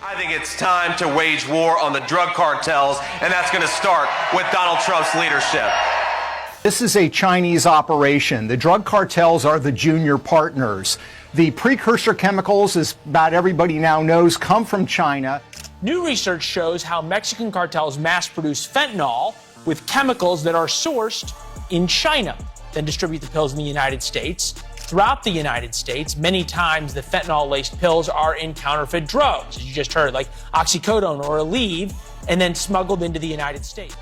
I think it's time to wage war on the drug cartels, and that's going to start with Donald Trump's leadership. This is a Chinese operation. The drug cartels are the junior partners. The precursor chemicals, as about everybody now knows, come from China. New research shows how Mexican cartels mass produce fentanyl with chemicals that are sourced in China, then distribute the pills in the United States. Throughout the United States, many times the fentanyl-laced pills are in counterfeit drugs, as you just heard, like oxycodone or Aleve, and then smuggled into the United States.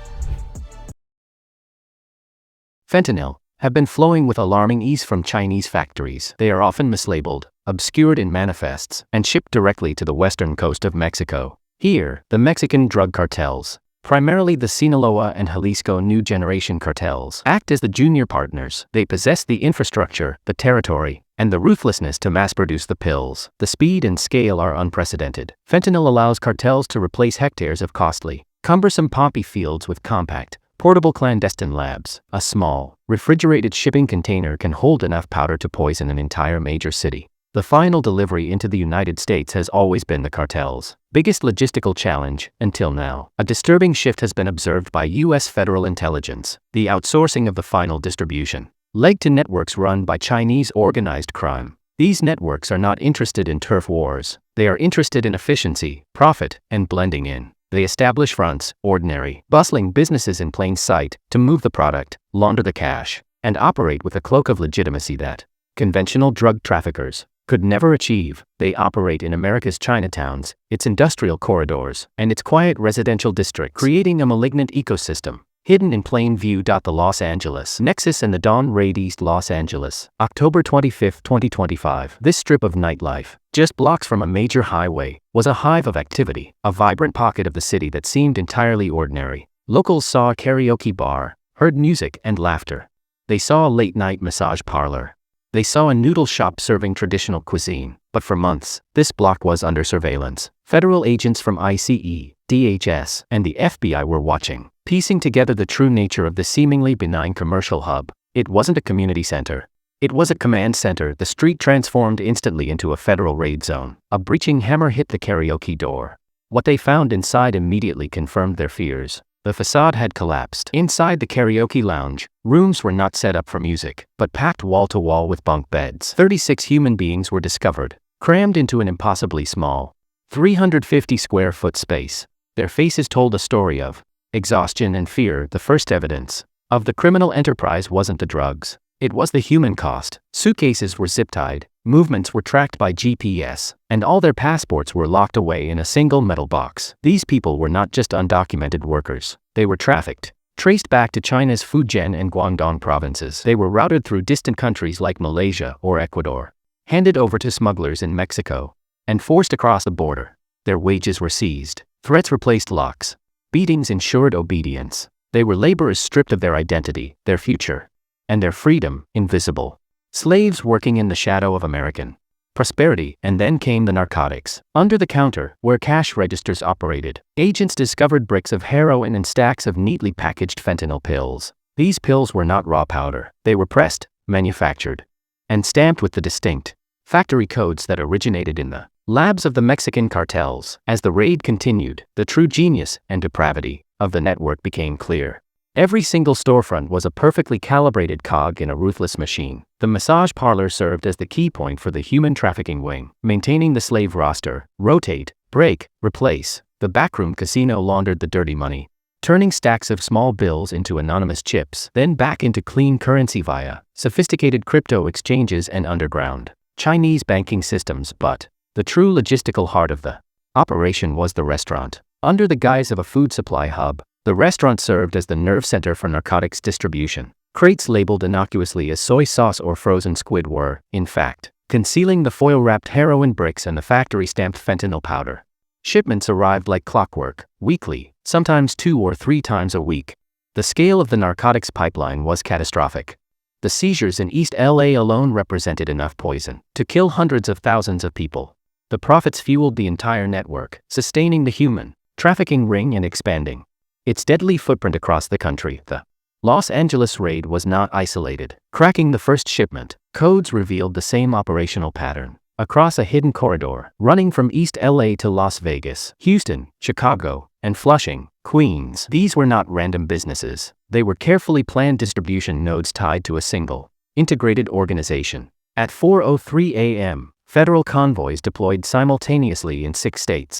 Fentanyl have been flowing with alarming ease from Chinese factories. They are often mislabeled, obscured in manifests, and shipped directly to the western coast of Mexico. Here, the Mexican drug cartels, primarily the Sinaloa and Jalisco New Generation cartels, act as the junior partners. They possess the infrastructure, the territory, and the ruthlessness to mass-produce the pills. The speed and scale are unprecedented. Fentanyl allows cartels to replace hectares of costly, cumbersome poppy fields with compact, portable clandestine labs. A small, refrigerated shipping container can hold enough powder to poison an entire major city. The final delivery into the United States has always been the cartels' biggest logistical challenge until now. A disturbing shift has been observed by U.S. federal intelligence: the outsourcing of the final distribution, leg to networks run by Chinese organized crime. These networks are not interested in turf wars. They are interested in efficiency, profit, and blending in. They establish fronts, ordinary, bustling businesses in plain sight, to move the product, launder the cash, and operate with a cloak of legitimacy that conventional drug traffickers could never achieve. They operate in America's Chinatowns, its industrial corridors, and its quiet residential districts, creating a malignant ecosystem, hidden in plain view. The Los Angeles Nexus and the Dawn Raid, East Los Angeles, October 25, 2025. This strip of nightlife, just blocks from a major highway, was a hive of activity, a vibrant pocket of the city that seemed entirely ordinary. Locals saw a karaoke bar, heard music and laughter. They saw a late-night massage parlor. They saw a noodle shop serving traditional cuisine. But for months, this block was under surveillance. Federal agents from ICE, DHS, and the FBI were watching, piecing together the true nature of the seemingly benign commercial hub. It wasn't a community center. It was a command center. The street transformed instantly into a federal raid zone. A breaching hammer hit the karaoke door. What they found inside immediately confirmed their fears. The facade had collapsed. Inside the karaoke lounge, rooms were not set up for music, but packed wall-to-wall with bunk beds. 36 human beings were discovered, crammed into an impossibly small, 350-square-foot space. Their faces told a story of exhaustion and fear. The first evidence of the criminal enterprise wasn't the drugs. It was the human cost. Suitcases were zip-tied, movements were tracked by GPS, and all their passports were locked away in a single metal box. These people were not just undocumented workers. They were trafficked, traced back to China's Fujian and Guangdong provinces. They were routed through distant countries like Malaysia or Ecuador, handed over to smugglers in Mexico, and forced across the border. Their wages were seized. Threats replaced locks. Beatings ensured obedience. They were laborers stripped of their identity, their future, and their freedom, invisible. Slaves working in the shadow of American prosperity. And then came the narcotics. Under the counter, where cash registers operated, agents discovered bricks of heroin and stacks of neatly packaged fentanyl pills. These pills were not raw powder. They were pressed, manufactured, and stamped with the distinct factory codes that originated in the labs of the Mexican cartels. As the raid continued, the true genius and depravity of the network became clear. Every single storefront was a perfectly calibrated cog in a ruthless machine. The massage parlor served as the key point for the human trafficking wing, maintaining the slave roster, rotate, break, replace. The backroom casino laundered the dirty money, turning stacks of small bills into anonymous chips, then back into clean currency via sophisticated crypto exchanges and underground Chinese banking systems. But the true logistical heart of the operation was the restaurant. Under the guise of a food supply hub, the restaurant served as the nerve center for narcotics distribution. Crates labeled innocuously as soy sauce or frozen squid were, in fact, concealing the foil-wrapped heroin bricks and the factory-stamped fentanyl powder. Shipments arrived like clockwork, weekly, sometimes 2 or 3 times a week. The scale of the narcotics pipeline was catastrophic. The seizures in East LA alone represented enough poison to kill hundreds of thousands of people. The profits fueled the entire network, sustaining the human trafficking ring and expanding its deadly footprint across the country. The Los Angeles raid was not isolated. Cracking the first shipment, codes revealed the same operational pattern. across a hidden corridor running from East LA to Las Vegas, Houston, Chicago, and Flushing, Queens. These were not random businesses. They were carefully planned distribution nodes tied to a single, integrated organization. At 4:03 a.m., federal convoys deployed simultaneously in 6 states.